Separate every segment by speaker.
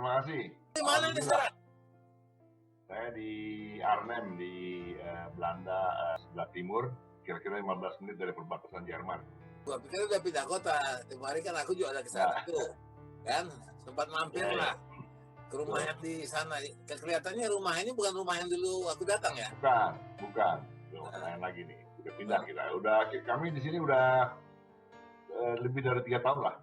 Speaker 1: terima kasih.
Speaker 2: Di mana nih sekarang?
Speaker 1: Saya di Arnhem di Belanda sebelah timur, kira-kira 15 menit dari perbatasan Jerman.
Speaker 2: Gua pikir udah pindah kota. Kemarin kan aku juga ada ke sana tuh, kan? Sempat mampir lah ke rumah yang di sana. Kelihatannya rumah ini bukan rumah yang dulu aku datang ya?
Speaker 1: Bukan. Lain lagi nih. Udah pindah kita. Kami di sini udah lebih dari 3 tahun lah.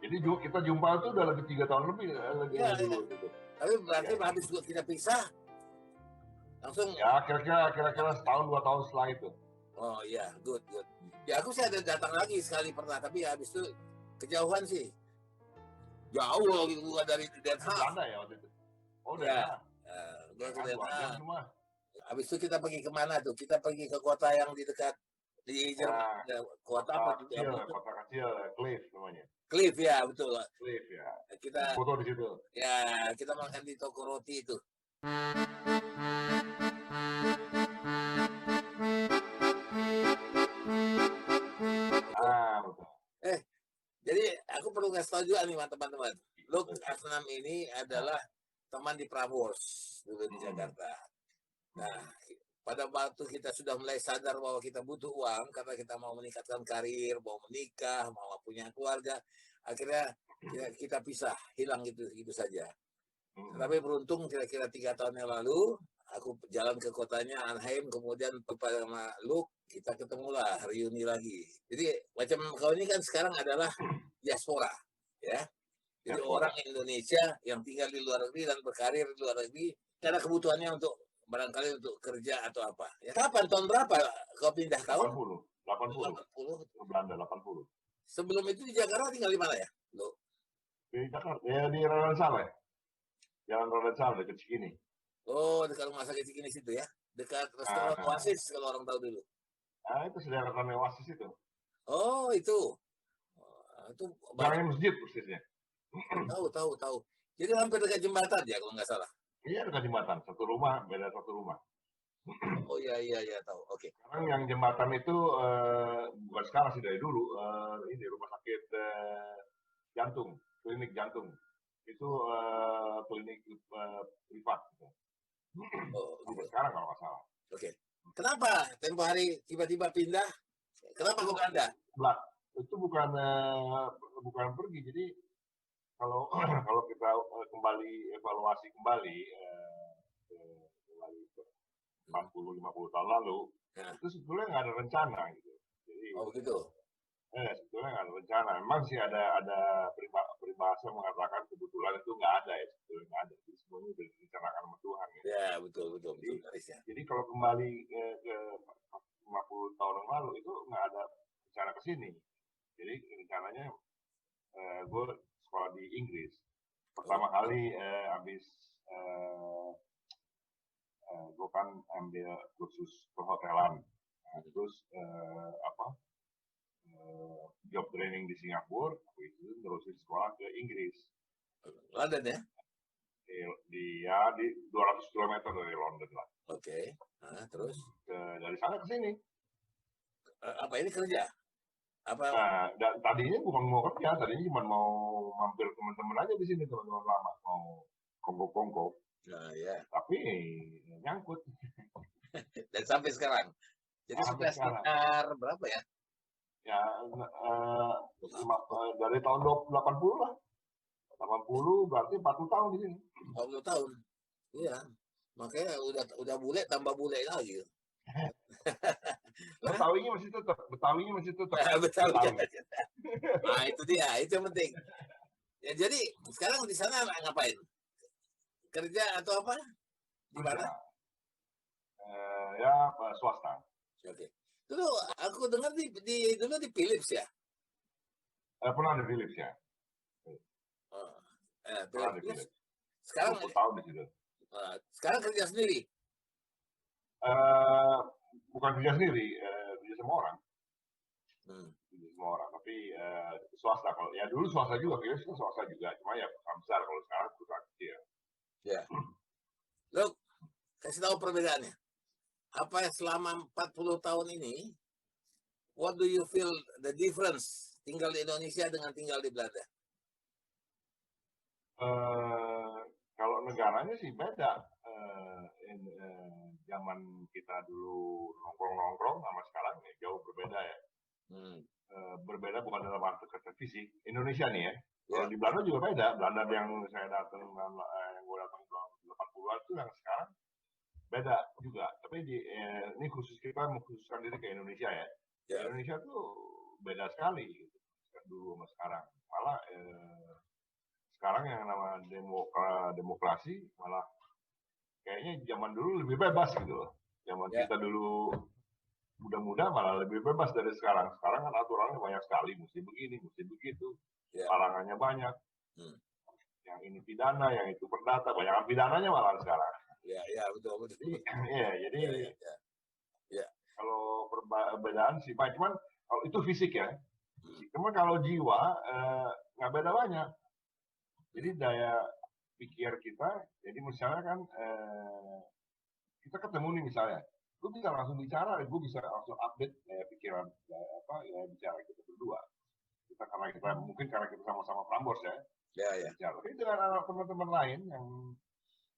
Speaker 1: Jadi kita jumpa tuh udah lebih 3 tahun lebih dulu. Gitu.
Speaker 2: Tapi berarti habis kita pisah langsung.
Speaker 1: Ya kira-kira setahun 2 tahun setelah itu.
Speaker 2: Oh iya, good. Ya aku sih ada datang lagi sekali pernah, tapi habis itu kejauhan sih. Jauh gitu dari Den Haag.
Speaker 1: Belanda ya waktu itu. Oh
Speaker 2: ya. Habis itu kita pergi kemana tuh? Kita pergi ke kota yang di dekat di Jerman.
Speaker 1: Kota kecil, Cliff namanya.
Speaker 2: Cliff ya, betul.
Speaker 1: Cliff ya.
Speaker 2: Kita
Speaker 1: foto di situ.
Speaker 2: Ya, kita makan di toko roti itu.
Speaker 1: Betul.
Speaker 2: Jadi aku perlu kasih tahu juga nih teman-teman. Luke Asnam ini adalah teman di Prambors dulu di Jakarta. Nah, pada waktu kita sudah mulai sadar bahwa kita butuh uang karena kita mau meningkatkan karir, mau menikah, mau punya keluarga, akhirnya kita pisah, hilang gitu saja. Tapi beruntung kira-kira 3 tahun yang lalu aku jalan ke kotanya Arnhem, kemudian sama Luke kita ketemulah, reuni lagi. Jadi macam kau ini kan sekarang adalah diaspora, ya. Jadi orang Indonesia yang tinggal di luar negeri dan berkarir di luar negeri karena kebutuhannya untuk barangkali untuk kerja atau apa. Ya kapan, tahun berapa kau pindah tahun?
Speaker 1: 80. Ke Belanda 80.
Speaker 2: Sebelum itu di Jakarta tinggal di mana ya? Lo?
Speaker 1: Di Jakarta, ya di Raden Saleh. Jalan Raden Saleh dekat Cikini.
Speaker 2: Oh, dekat rumah sakit Cikini situ ya? Dekat restoran Oasis kalau orang tahu dulu.
Speaker 1: Itu sudah restoran Oasis itu.
Speaker 2: Oh, itu. Itu
Speaker 1: banyak masjid persisnya.
Speaker 2: Tahu. Jadi hampir dekat jembatan ya kalau nggak salah.
Speaker 1: Iya, dekat jembatan. Satu rumah, beda satu rumah.
Speaker 2: Oh iya, tahu. Oke.
Speaker 1: Sekarang yang jembatan itu bukan sekarang sih, dari dulu. Ini rumah sakit jantung, klinik jantung. Itu klinik privat. Gitu. Sekarang kalau nggak salah.
Speaker 2: Oke. Kenapa tempo hari tiba-tiba pindah? Kenapa ke Belanda?
Speaker 1: Itu bukan pergi. Jadi kalau kita evaluasi kembali ke 40-50 tahun lalu, itu sebetulnya nggak ada rencana gitu. Jadi,
Speaker 2: begitu.
Speaker 1: Sebetulnya nggak ada rencana. Memang sih ada peribahasa mengatakan kebetulan itu nggak ada ya, sebetulnya nggak ada. Jadi semuanya sudah direncanakan sama Tuhan. Ya,
Speaker 2: ya betul.
Speaker 1: Jadi kalau kembali ke 50 tahun yang lalu itu nggak ada rencana ke sini. Jadi rencananya gue sekolah di Inggris. Pertama kali habis gue kan ambil kursus perhotelan. Terus job training di Singapura, itu terusin sekolah ke Inggris.
Speaker 2: London ya?
Speaker 1: Di 200 km dari London lah.
Speaker 2: Oke. Terus?
Speaker 1: Dari sana ke sini.
Speaker 2: Apa ini kerja?
Speaker 1: Tadinya bukan mau kerja, tadinya cuma mau mampir teman-teman aja di sini, teman-teman lama, mau kongko-kongko.
Speaker 2: Nah, ya.
Speaker 1: Tapi nyangkut.
Speaker 2: Dan sampai sekarang. Jadi sudah sekitar berapa ya?
Speaker 1: Ya, dari tahun 80 lah. 80 berarti 40 tahun di sini.
Speaker 2: 40 tahun. Iya. Makanya udah bule tambah bule lagi.
Speaker 1: Betawinya masih tetap.
Speaker 2: Betawi. Nah, itu dia, itu yang penting. Ya, jadi sekarang di sana ngapain? Kerja atau apa? Di mana?
Speaker 1: Swasta.
Speaker 2: Oke. Dulu aku dengar dulu di Philips ya.
Speaker 1: Pernah di Philips ya.
Speaker 2: Philips. Sekarang
Speaker 1: 20 tahun di situ.
Speaker 2: Sekarang kerja sendiri.
Speaker 1: Bukan kerja sendiri, kerja sama orang. Kerja sama orang, tapi swasta. Kalau ya dulu swasta juga, Philips kan swasta juga. Cuma ya perusahaan besar, kalau sekarang perusahaan kecil.
Speaker 2: Ya. Loh, kasih tahu perbedaannya. Apa selama 40 tahun ini, what do you feel the difference tinggal di Indonesia dengan tinggal di Belanda?
Speaker 1: Kalau negaranya sih beda. Zaman kita dulu nongkrong-nongkrong sama sekarang ya jauh berbeda ya. Berbeda bukan dalam arti kata fisik. Indonesia nih ya. Kalau di Belanda juga beda. Belanda yang saya datang, yang gue datang 80-an itu yang sekarang beda juga. Tapi ini kita mengkhususkan diri ke Indonesia ya. Indonesia tuh beda sekali gitu. Dulu sama sekarang. Malah sekarang yang nama demokrasi malah kayaknya zaman dulu lebih bebas gitu loh. Zaman kita dulu muda-muda malah lebih bebas dari sekarang. Sekarang kan aturannya banyak sekali, mesti begini, mesti begitu, larangannya banyak. Yang ini pidana, yang itu perdata, banyak pidananya malah sekarang.
Speaker 2: Betul.
Speaker 1: Jadi kalau perbedaan sih, cuman kalau itu fisik ya. Cuma kalau jiwa nggak beda banyak. Jadi daya pikir kita, jadi misalnya kan kita ketemu nih misalnya, gue bisa langsung bicara, gue bisa langsung update pikiran bicara kita berdua. Mungkin karena kita sama-sama Prambors ya. Bicara. Tapi dengan anak teman-teman lain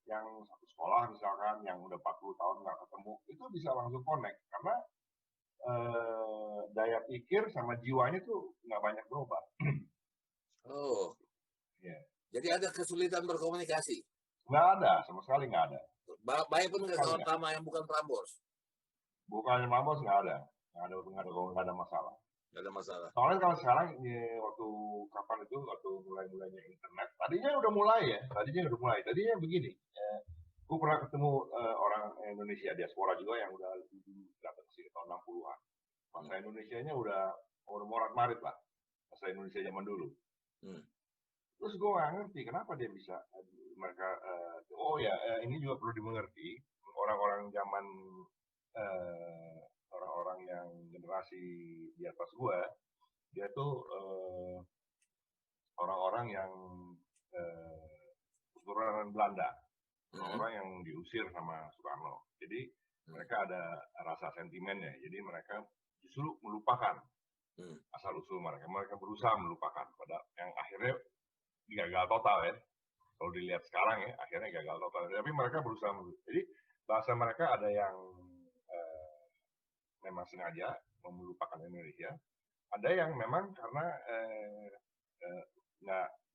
Speaker 1: yang satu sekolah misalkan, yang udah 40 tahun nggak ketemu, itu bisa langsung connect karena daya pikir sama jiwanya tuh nggak banyak berubah.
Speaker 2: Jadi ada kesulitan berkomunikasi?
Speaker 1: Nggak ada, sama sekali nggak ada.
Speaker 2: Baik pun nggak kawan lama yang bukan Prambors?
Speaker 1: Bukan Prambors nggak ada masalah.
Speaker 2: Nggak ada masalah.
Speaker 1: Soalnya kalau sekarang waktu mulai-mulainya internet, tadinya udah mulai. Tadinya begini, gue pernah ketemu orang Indonesia diaspora juga yang udah datang sini tahun 60-an. Bahasa Indonesianya udah morat-marit lah, bahasa Indonesia zaman dulu. Terus gue nggak ngerti kenapa dia bisa mereka ini juga perlu dimengerti orang-orang zaman orang-orang yang generasi di atas gue, dia tuh orang-orang yang keturunan Belanda, orang yang diusir sama Soekarno. Jadi mereka ada rasa sentimennya. Jadi mereka justru melupakan asal usul mereka. Mereka berusaha melupakan, pada yang akhirnya gagal total ya. Kalau dilihat sekarang ya, akhirnya gagal total. Tapi mereka berusaha. Jadi bahasa mereka ada yang memang sengaja melupakan Indonesia. Ada yang memang karena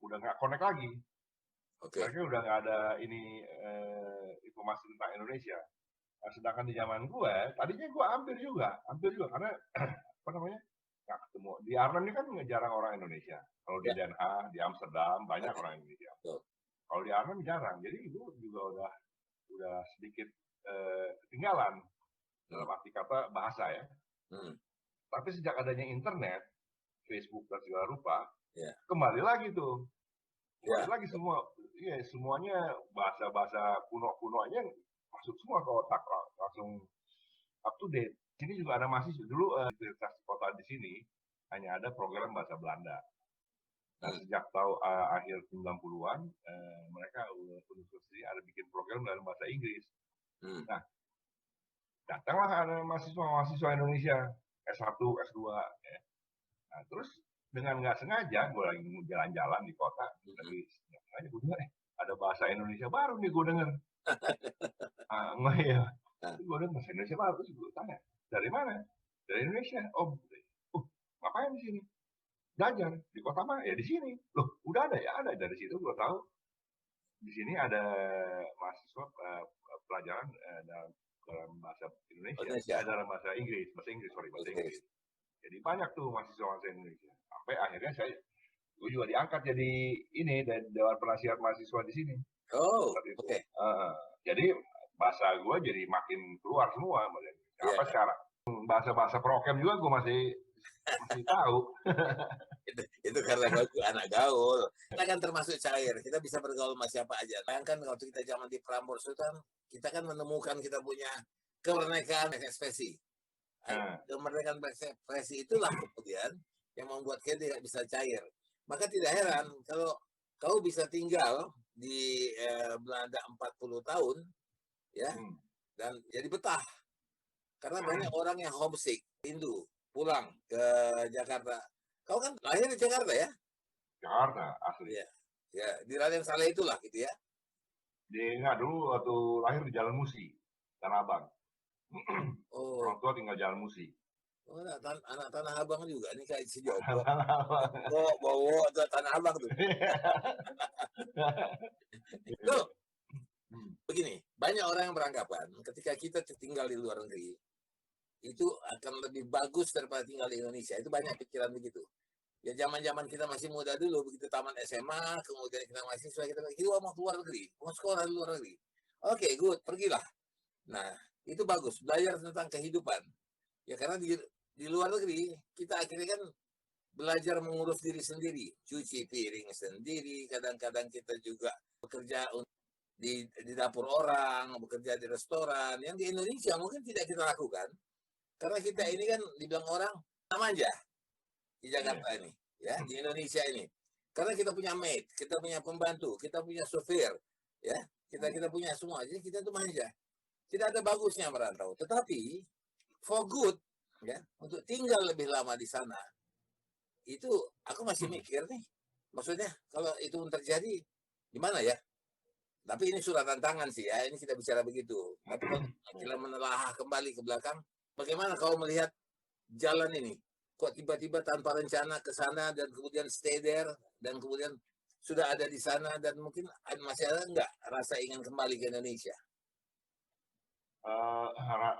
Speaker 1: udah nggak connect lagi. Mereka udah nggak ada informasi tentang Indonesia. Nah, sedangkan di zaman gue, tadinya gue hampir juga karena nggak ketemu. Di Arnhem ini kan jarang orang Indonesia. Kalau di Den Haag, di Amsterdam banyak orang Indonesia. Kalau di Arnhem jarang. Jadi itu juga udah sedikit ketinggalan dalam arti kata bahasa ya. Tapi sejak adanya internet, Facebook dan segala rupa, kembali lagi tuh. Kembali lagi semuanya bahasa-bahasa kuno-kunonya masuk semua ke otak, langsung up to date. Sini juga ada mahasiswa dulu universitas kota di sini hanya ada program bahasa Belanda. Nah, sejak akhir 90-an mereka universitas ini ada bikin program dalam bahasa Inggris. Nah, datanglah mahasiswa Indonesia S1, S2 ya. Nah, terus dengan nggak sengaja gue lagi jalan-jalan di kota, tapi sengaja gue dengar ada bahasa Indonesia baru nih gue dengar. Gue dengar bahasa Indonesia baru, terus gue tanya, dari mana? Dari Indonesia. Ngapain di sini? Belajar di kota mana? Ya di sini. Loh, udah ada ya, ada dari situ gue tahu. Di sini ada mahasiswa pelajaran dalam bahasa Indonesia, dalam bahasa Inggris. Jadi banyak tuh mahasiswa Indonesia. Sampai akhirnya gue juga diangkat jadi Dewan Penasihat Mahasiswa di sini.
Speaker 2: Oke.
Speaker 1: Jadi bahasa gue jadi makin keluar semua. Apa sekarang? Bahasa-bahasa prokem juga gue masih tahu.
Speaker 2: itu karena anak gaul. Kita kan termasuk cair. Kita bisa bergaul sama siapa aja. Bayangkan waktu kita zaman di Prambors itu kan, kita kan menemukan kita punya kemerdekaan ekspresi. Kemerdekaan ekspresi itulah kemudian yang membuat kita tidak bisa cair. Maka tidak heran kalau kau bisa tinggal di Belanda 40 tahun, ya, dan jadi betah. Karena banyak orang yang homesick, rindu pulang ke Jakarta. Kau kan lahir di Jakarta ya?
Speaker 1: Jakarta, asli.
Speaker 2: Ya. Ya, di Raden Saleh itulah gitu ya.
Speaker 1: Dia nggak dulu waktu lahir di Jalan Musi, Tanah Abang.
Speaker 2: Oh,
Speaker 1: Orang tua tinggal Jalan Musi.
Speaker 2: oh anak Tanah Abang juga nih kayak si Joko.
Speaker 1: Tanah Abang.
Speaker 2: Bowo atau Tanah Abang tuh. Itu begini, banyak orang yang beranggapan ketika kita tinggal di luar negeri itu akan lebih bagus daripada tinggal di Indonesia. Itu banyak pikiran begitu. Ya zaman-zaman kita masih muda dulu, begitu taman SMA, kemudian kita mahasiswa, kita mau keluar negeri, mau sekolah di luar negeri. Oke, good, pergilah. Nah, itu bagus, belajar tentang kehidupan. Ya karena di luar negeri, kita akhirnya kan belajar mengurus diri sendiri, cuci piring sendiri, kadang-kadang kita juga bekerja di dapur orang, bekerja di restoran, yang di Indonesia mungkin tidak kita lakukan, karena kita ini kan dibilang orang manja di Jakarta ini, ya di Indonesia ini, karena kita punya maid, kita punya pembantu, kita punya sopir, ya kita punya semua, jadi kita itu manja. Tidak ada bagusnya merantau, tetapi for good, ya untuk tinggal lebih lama di sana, itu aku masih mikir nih, maksudnya kalau itu terjadi gimana ya? Tapi ini surat tantangan sih ya, ini kita bicara begitu. Tapi kalau kita menelaah kembali ke belakang, bagaimana kau melihat jalan ini? Kok tiba-tiba tanpa rencana ke sana dan kemudian stay there dan kemudian sudah ada di sana dan mungkin masih ada nggak rasa ingin kembali ke Indonesia?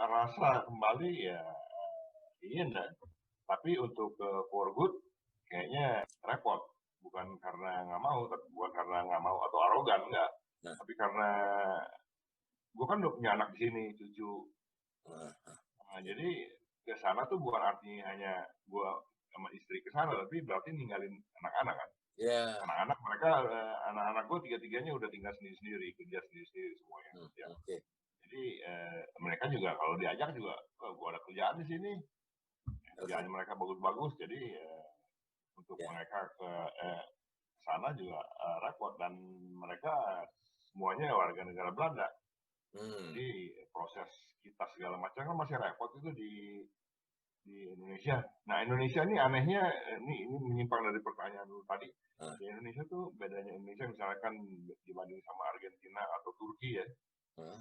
Speaker 1: Rasa kembali ya ingin, tapi untuk for good kayaknya repot. Bukan karena nggak mau, bukan karena nggak mau atau arogan, enggak. Tapi karena gue kan udah punya anak di sini, cucu. Nah, jadi ke sana tuh bukan artinya hanya gue sama istri ke sana, tapi berarti ninggalin anak-anak kan.
Speaker 2: Ya.
Speaker 1: Anak-anak mereka, anak-anak gue tiga-tiganya udah tinggal sendiri-sendiri, kerja sendiri-sendiri semuanya. Ya.
Speaker 2: Okay.
Speaker 1: Jadi mereka juga kalau diajak juga, gue ada kerjaan di sini, kerjaan mereka bagus-bagus, jadi untuk mereka ke sana juga repot, dan mereka semuanya warga negara Belanda. Jadi proses kita segala macam kan masih repot itu di Indonesia. Nah, Indonesia ini anehnya, ini menyimpang dari pertanyaan dulu tadi. Di Indonesia tuh bedanya Indonesia misalkan dibanding sama Argentina atau Turki ya.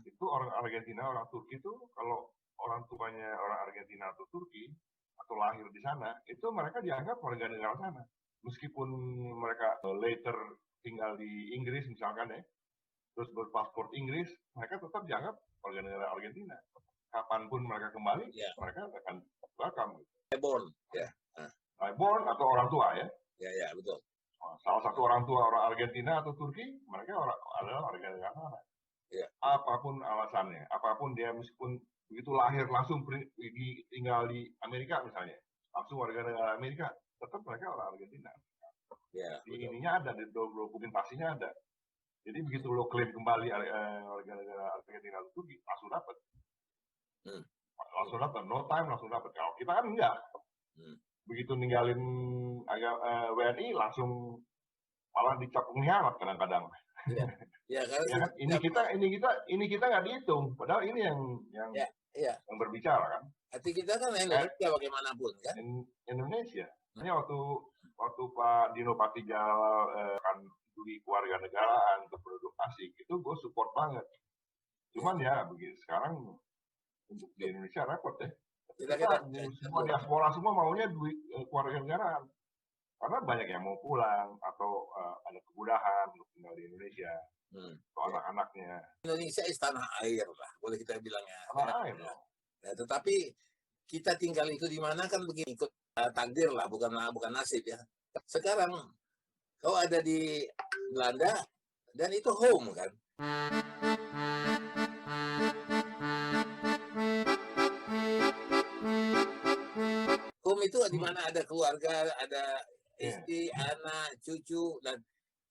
Speaker 1: Itu orang Argentina, orang Turki tuh kalau orang tuanya orang Argentina atau Turki atau lahir di sana, itu mereka dianggap warga negara sana. Meskipun mereka later tinggal di Inggris misalkan ya, terus berpaspor Inggris, mereka tetap dianggap warga negara Argentina. Kapanpun mereka kembali, mereka akan welcome.
Speaker 2: Reborn, ya.
Speaker 1: Reborn atau orang tua ya.
Speaker 2: Ya, betul.
Speaker 1: Salah satu orang tua orang Argentina atau Turki, mereka adalah warga negara sana. Ya. Apapun alasannya, apapun dia meskipun begitu lahir langsung tinggal di Amerika misalnya, langsung warga negara Amerika, tetap mereka orang Argentina.
Speaker 2: Ya,
Speaker 1: di ininya ada, di dokumentasinya ada. Jadi begitu lo klaim kembali warga negara Argentina atau Turki, langsung dapat. Langsung dapat, no time langsung dapat. Kalau kita kan enggak. Begitu ninggalin WNI langsung malah dicap pengkhianat kadang-kadang.
Speaker 2: Ya, karena
Speaker 1: ya, kan? ini kita nggak dihitung, padahal ini yang berbicara kan.
Speaker 2: Hati kita kan Indonesia bagaimanapun kan.
Speaker 1: Indonesia. Ini waktu Pak Dino Patijal kan studi keluarga negaraan untuk penduduk asing, itu gue support banget. Cuman ya begitu sekarang untuk di Indonesia repot ya. Kita semua diaspora semua maunya duit keluarga negaraan. Karena banyak yang mau pulang atau ada kemudahan untuk tinggal di Indonesia. Atau anak-anaknya.
Speaker 2: Indonesia tanah air lah, boleh kita bilangnya.
Speaker 1: Tanah air.
Speaker 2: Ya, tetapi kita tinggal itu di mana kan begini, ikut takdir lah, bukan nasib ya. Sekarang kau ada di Belanda dan itu home kan. Home itu di mana ada keluarga, ada istri, anak, cucu, dan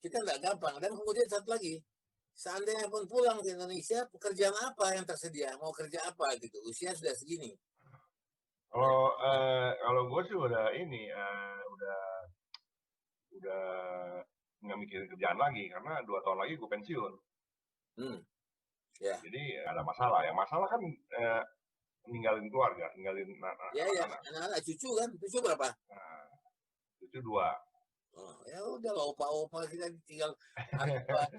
Speaker 2: kita nggak gampang. Dan kemudian satu lagi, seandainya pun pulang ke Indonesia, pekerjaan apa yang tersedia? Mau kerja apa gitu? Usia sudah segini.
Speaker 1: Kalau gue sih udah ini, udah nggak mikirin kerjaan lagi karena 2 tahun lagi gue pensiun. Jadi ada masalah. Yang masalah kan ninggalin keluarga, ninggalin
Speaker 2: anak-anak, cucu kan? Cucu berapa?
Speaker 1: Cucu 2.
Speaker 2: Oh, ya udah lah, opa-opa kita tinggal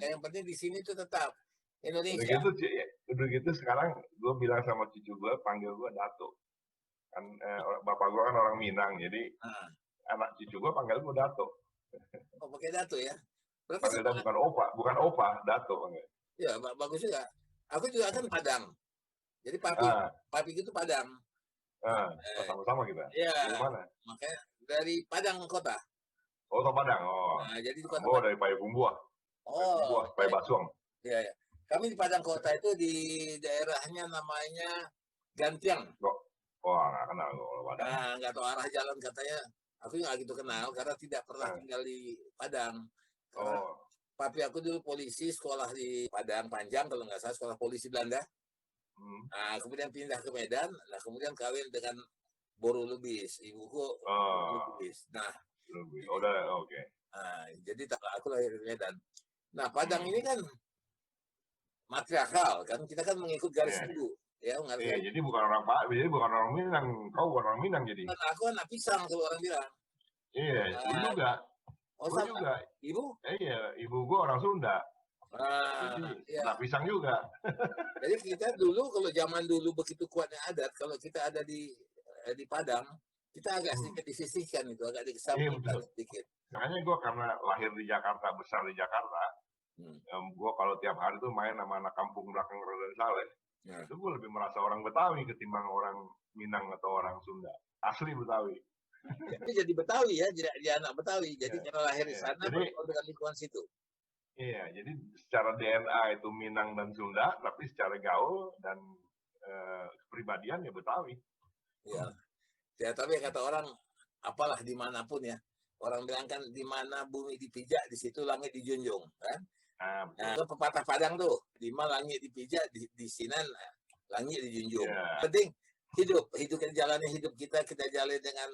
Speaker 2: yang penting di sini tuh tetap
Speaker 1: Udah
Speaker 2: Indonesia.
Speaker 1: gitu, udah gitu sekarang gue bilang sama cucu gue, panggil gue Dato. Kan bapak gue kan orang Minang, jadi
Speaker 2: Nah,
Speaker 1: anak cucu gue panggil gue Dato.
Speaker 2: oh pakai Dato ya. Berarti
Speaker 1: Panggil dia
Speaker 2: sama,
Speaker 1: bukan opa, Dato panggil.
Speaker 2: ya bagus juga. Aku juga kan Padang. Jadi
Speaker 1: Ah,
Speaker 2: papi itu Padang.
Speaker 1: oh,
Speaker 2: Eh,
Speaker 1: sama-sama kita.
Speaker 2: ya,
Speaker 1: Dari mana?
Speaker 2: makanya dari Padang kota.
Speaker 1: Oh, Kota Padang. Oh,
Speaker 2: Nah, jadi di kota
Speaker 1: gue
Speaker 2: Padang.
Speaker 1: dari Payakumbuh.
Speaker 2: Oh,
Speaker 1: Payakumbuh, Basuang.
Speaker 2: ya, ya. Kami di Padang kota itu di daerahnya namanya Gantiang.
Speaker 1: Kok, wah nggak kenal gue kalau Padang.
Speaker 2: Nah, nggak tahu arah jalan katanya. Aku nggak gitu kenal karena tidak pernah
Speaker 1: Ah,
Speaker 2: tinggal di Padang. Karena
Speaker 1: oh,
Speaker 2: papi aku dulu polisi, sekolah di Padang Panjang kalau nggak salah, sekolah polisi Belanda.
Speaker 1: hmm.
Speaker 2: Nah, kemudian pindah ke Medan. Nah, kemudian kawin dengan Boru Lubis. Ibuku Boru
Speaker 1: Oh,
Speaker 2: Lubis. Nah,
Speaker 1: lebih. Oh, udah, oke.
Speaker 2: jadi aku lahir di Medan. Nah, Padang ini
Speaker 1: Hmm.
Speaker 2: kan matriarkal kan, kita kan mengikut garis
Speaker 1: Iya,
Speaker 2: ibu. Ya, garis
Speaker 1: iya,
Speaker 2: ibu.
Speaker 1: jadi bukan orang Pak, jadi bukan orang Minang. Kau bukan orang Minang jadi.
Speaker 2: Kan aku anak pisang kalau orang bilang.
Speaker 1: Iya, gue
Speaker 2: Nah,
Speaker 1: juga.
Speaker 2: oh
Speaker 1: Gue
Speaker 2: sama,
Speaker 1: juga.
Speaker 2: ibu?
Speaker 1: Iya, ibu gue orang Sunda. Jadi
Speaker 2: Ya.
Speaker 1: anak pisang juga.
Speaker 2: Jadi kita dulu kalau zaman dulu begitu kuatnya adat, kalau kita ada di Padang, kita agak sedikit disisihkan itu, agak
Speaker 1: Iya
Speaker 2: dikesampingkan
Speaker 1: betul.
Speaker 2: sedikit.
Speaker 1: Makanya gue karena lahir di Jakarta, besar di Jakarta, gue kalau tiap hari tuh main sama anak kampung belakang Raden Saleh,
Speaker 2: Nah,
Speaker 1: itu gue lebih merasa orang Betawi ketimbang orang Minang atau orang Sunda. Asli Betawi.
Speaker 2: itu jadi Betawi ya, jadi anak Betawi. Jadi
Speaker 1: Iya,
Speaker 2: karena lahir di
Speaker 1: iya.
Speaker 2: sana,
Speaker 1: Jadi
Speaker 2: bergaul dengan lingkungan situ.
Speaker 1: iya, jadi secara DNA itu Minang dan Sunda, tapi secara gaul dan kepribadian ya Betawi.
Speaker 2: Ya, ya tapi kata orang, apalah dimanapun ya. Orang bilang kan di mana bumi dipijak, di situ langit dijunjung, kan?
Speaker 1: Nah, betul.
Speaker 2: Nah, itu pepatah Padang tuh, di mana langit dipijak, di sinan langit dijunjung.
Speaker 1: Iya.
Speaker 2: Penting hidup kita jalani hidup kita jalani dengan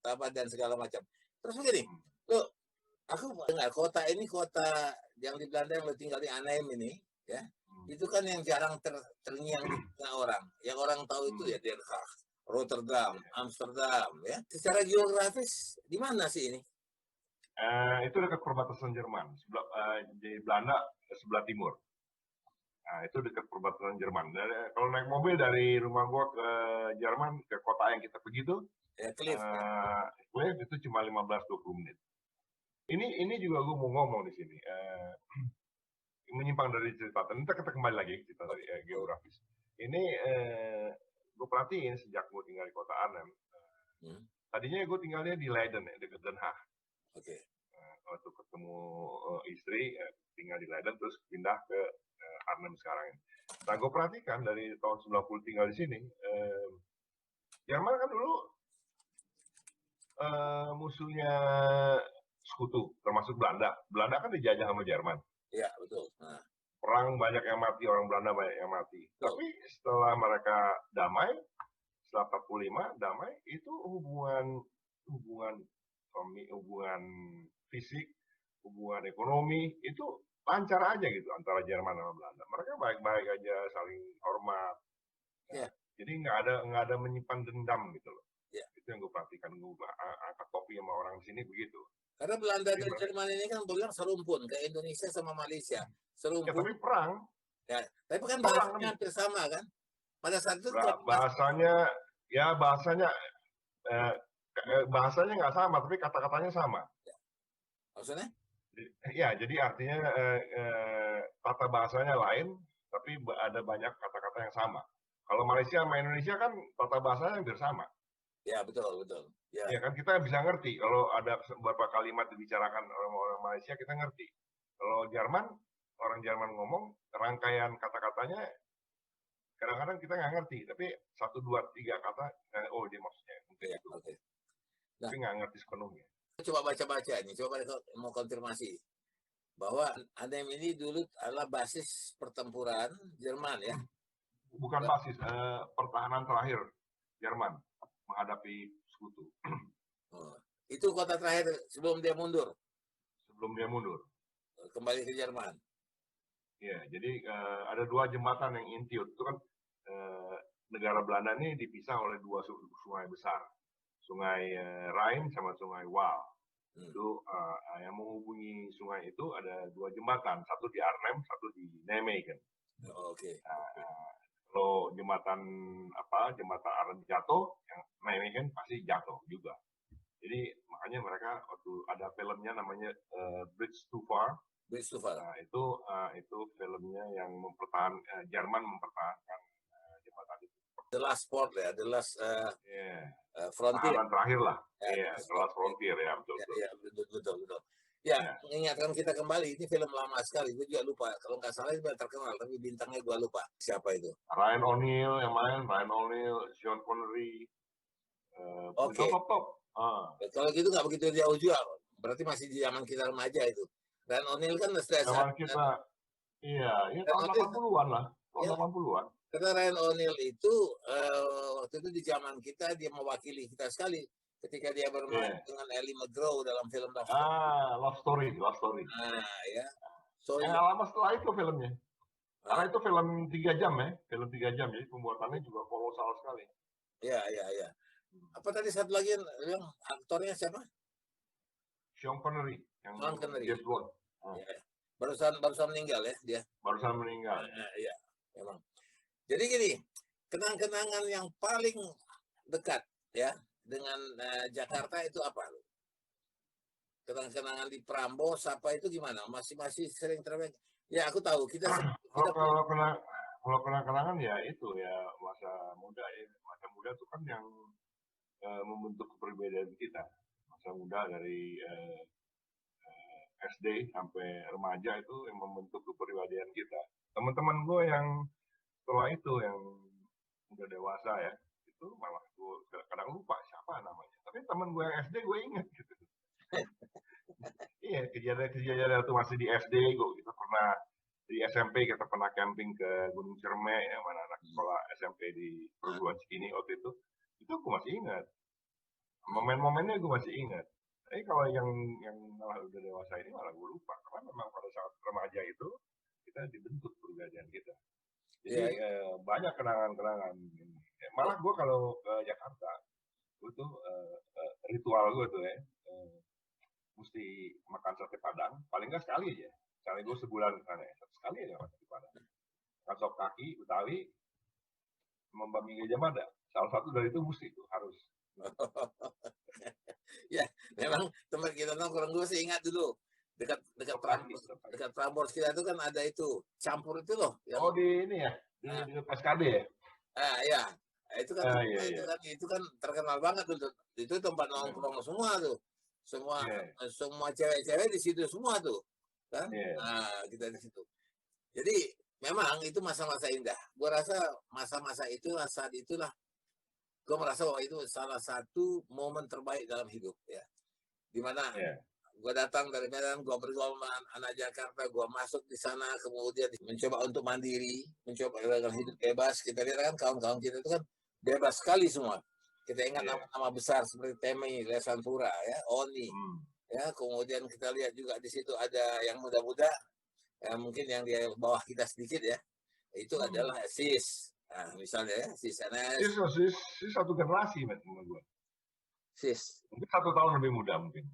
Speaker 2: tabat dan segala macam. Terus begini, lo aku dengar kota ini kota yang di Belanda yang lo tinggal di Arnhem ini, ya, itu kan yang jarang terngiang di tengah orang. Yang orang tahu itu ya Den Haag, Rotterdam, Amsterdam, ya. Secara geografis di mana sih ini?
Speaker 1: Itu dekat perbatasan Jerman, di Belanda sebelah timur. Nah, itu dekat perbatasan Jerman. Kalau naik mobil dari rumah gua ke Jerman, ke kota yang kita pergi tuh,
Speaker 2: Ya, Cliff.
Speaker 1: Cliff itu cuma 15-20 menit. Ini juga gua mau ngomong di sini. Menyimpang dari cerita. Nanti kita kembali lagi cerita dari geografis. Ini gue perhatiin sejak gue tinggal di kota Arnhem. Tadinya gue tinggalnya di Leiden, dekat Den Haag.
Speaker 2: Oke.
Speaker 1: Waktu ketemu istri, tinggal di Leiden, terus pindah ke Arnhem sekarang ini. Nah, gue perhatikan dari tahun 90 tinggal di sini, Jerman kan dulu musuhnya sekutu, termasuk Belanda. Belanda kan dijajah sama Jerman.
Speaker 2: Iya, betul. Nah.
Speaker 1: Perang banyak yang mati, orang Belanda banyak yang mati. Tapi setelah mereka damai, setelah 45 damai, itu hubungan fisik, hubungan ekonomi, itu lancar aja gitu antara Jerman sama Belanda. Mereka baik-baik aja, saling hormat.
Speaker 2: Ya.
Speaker 1: Jadi nggak ada menyimpan dendam gitu loh.
Speaker 2: Ya.
Speaker 1: Itu yang gue perhatikan, gue angkat topi sama orang di sini begitu.
Speaker 2: Karena Belanda dan Jerman ini kan bilang serumpun ke Indonesia sama Malaysia. Serumpun.
Speaker 1: Ya, tapi perang.
Speaker 2: Ya, tapi kan bahasanya hampir sama kan? Pada saat itu
Speaker 1: bahasanya nggak sama, tapi kata-katanya sama.
Speaker 2: Ya. Maksudnya?
Speaker 1: Ya, jadi artinya tata bahasanya lain, tapi ada banyak kata-kata yang sama. Kalau Malaysia sama Indonesia kan tata bahasanya hampir sama.
Speaker 2: Ya, betul. Ya.
Speaker 1: Ya kan kita bisa ngerti kalau ada beberapa kalimat dibicarakan orang Malaysia kita ngerti. Kalau orang Jerman ngomong rangkaian kata-katanya kadang-kadang kita nggak ngerti, tapi 1, 2, 3 kata, oh dia maksudnya mungkin itu. Okay. Nah, tapi nggak ngerti sepenuhnya.
Speaker 2: Coba baca-baca nih, coba mau konfirmasi bahwa Arnhem ini dulu adalah basis pertempuran Jerman ya.
Speaker 1: Bukan basis, pertahanan terakhir Jerman menghadapi sekutu.
Speaker 2: Itu kota terakhir sebelum dia mundur. Kembali ke Jerman.
Speaker 1: Ya, jadi ada 2 jembatan yang inti itu kan negara Belanda ini dipisah oleh 2 sungai besar, Sungai Rhine sama Sungai Waal. Itu yang menghubungi sungai itu ada 2 jembatan, satu di Arnhem, satu di Nijmegen.
Speaker 2: Oke.
Speaker 1: Kalau jembatan Arnhem jatuh, yang Nijmegen pasti jatuh juga. Jadi makanya mereka waktu ada filmnya namanya Bridge Too Far.
Speaker 2: Bridge Too Far.
Speaker 1: Itu filmnya yang Jerman mempertahankan jembatan itu.
Speaker 2: The Last Port ya, The Last Frontier.
Speaker 1: Tahanan terakhir lah. Iya, The Last Frontier ya, betul.
Speaker 2: Iya, betul. Ya, mengingatkan kita kembali, ini film lama sekali, gue juga lupa. Kalau nggak salah itu terkenal, tapi bintangnya gue lupa. Siapa itu?
Speaker 1: Ryan O'Neal yang main, Sean Connery.
Speaker 2: Oke.
Speaker 1: Top.
Speaker 2: Kalau gitu nggak begitu jauh juga, berarti masih di zaman kita remaja itu. Ryan O'Neal kan
Speaker 1: zaman kita, iya tahun 80-an lah, tahun 80-an.
Speaker 2: Karena Ryan O'Neal itu waktu itu di zaman kita dia mewakili kita sekali ketika dia bermain dengan Ellie McGraw dalam film
Speaker 1: Love Story.
Speaker 2: Ya. So,
Speaker 1: lama setelah itu filmnya. Karena itu film 3 jam ya, jadi pembuatannya juga kolosal sekali.
Speaker 2: Iya. Apa tadi satu lagi yang aktornya siapa?
Speaker 1: Sean Connery yang James Bond.
Speaker 2: Ya. Barusan meninggal ya dia.
Speaker 1: Barusan meninggal.
Speaker 2: Iya, memang. Jadi gini, kenang-kenangan yang paling dekat ya dengan Jakarta itu apa? Kenang-kenangan di Prambors apa itu gimana? Masih sering terbaik. Ya aku tahu kita
Speaker 1: kalau kenang-kenangan ya itu ya masa muda itu kan yang membentuk kepribadian kita. Masa muda dari SD sampai remaja itu yang membentuk kepribadian kita. Teman-teman gue yang setelah itu yang udah dewasa ya, itu malah gue kadang lupa siapa namanya. Tapi teman gue yang SD gue ingat gitu. Iya, kejadian itu masih di SD, kita pernah di SMP kita pernah camping ke Gunung Ciremai, ya, mana anak sekolah SMP di perguruan Cikini waktu itu gue masih ingat. Momen-momennya gue masih ingat. Tapi kalau yang malah udah dewasa ini malah gue lupa, karena memang pada saat remaja itu kita dibentuk kepribadian kita. Jadi banyak kenangan-kenangan. Malah gue kalau ke Jakarta, gue tuh ritual gue tuh ya, mesti makan sate Padang, paling nggak sekali aja. Sekali gue sebulan ke sana ya, sekali aja makan sate Padang. Makan sop kaki, Betawi, membami Gajah Mada. Salah satu dari itu mesti itu harus.
Speaker 2: Ya, memang teman kita nongkrong gue sih ingat dulu dekat Prambors kita itu kan ada itu campur itu loh.
Speaker 1: Yang... di ini ya, di PSKD ya.
Speaker 2: Ya, itu kan terkenal banget tuh. Itu tempat nongkrong semua tuh. Semua cewek-cewek di situ semua tuh kan. Nah, kita di situ. Jadi memang itu masa-masa indah. Gue rasa masa-masa itu saat itulah gue merasa bahwa itu salah satu momen terbaik dalam hidup ya. Dimana gue datang dari Medan, gue bergaul sama anak Jakarta, gue masuk di sana, kemudian mencoba untuk mandiri, mencoba hidup bebas. Kita lihat kan kawan-kawan kita itu kan bebas sekali semua. Kita ingat nama-nama besar seperti Temi, Lesanpura, ya, Oni, ya. Kemudian kita lihat juga di situ ada yang muda-muda, mungkin yang di bawah kita sedikit ya. Itu adalah Sis. Nah, misalnya ya, Sis
Speaker 1: satu generasi teman gue.
Speaker 2: Sis.
Speaker 1: Mungkin 1 tahun lebih muda mungkin.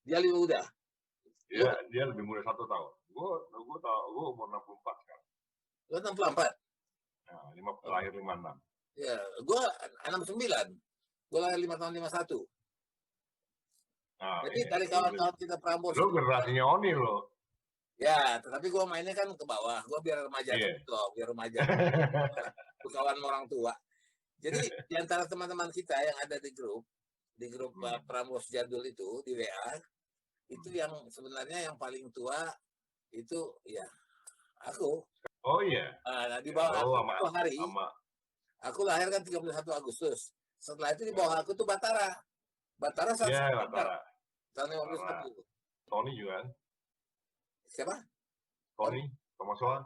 Speaker 2: Dia lebih muda.
Speaker 1: Iya, dia lebih muda 1 tahun. Gue umur 64 sekarang.
Speaker 2: Gue 64.
Speaker 1: Nah, lahir 56.
Speaker 2: Ya, gue 69. Gue lahir 5 tahun 51. Jadi dari kawan-kawan kita Prambors.
Speaker 1: Lo generasinya Oni lo.
Speaker 2: Ya, tetapi gue mainnya kan ke bawah. Gue biar remaja biar remaja. Kawan orang tua. Jadi di antara teman-teman kita yang ada di grup Prambors Jadul itu di WA, itu yang sebenarnya yang paling tua itu ya aku.
Speaker 1: Oh iya.
Speaker 2: Nah, di bawah aku hari. Aku lahir kan 31 Agustus. Setelah itu di bawah aku tuh Batara. Batara tahun 51.
Speaker 1: Tony juga.
Speaker 2: Siapa?
Speaker 1: Tony Tomasoa.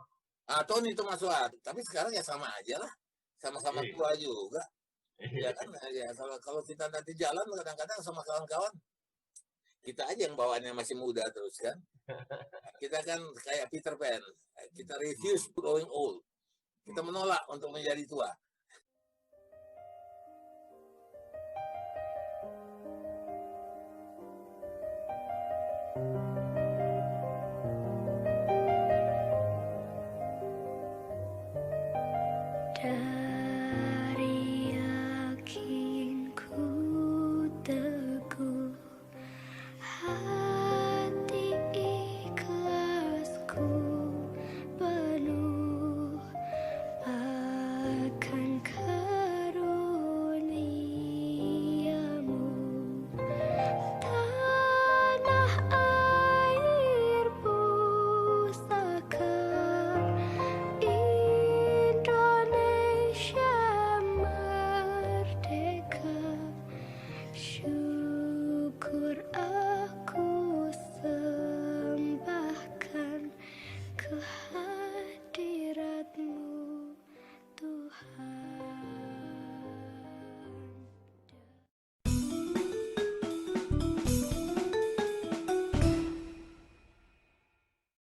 Speaker 2: Tony Tomasoa. Tapi sekarang ya sama aja lah. Sama-sama tua juga. Ya kan, ya kalau kita nanti jalan kadang-kadang sama kawan-kawan, kita aja yang bawaannya masih muda terus kan. Kita kan kayak Peter Pan. Kita refuse growing old. Kita menolak untuk menjadi tua.
Speaker 1: Pak.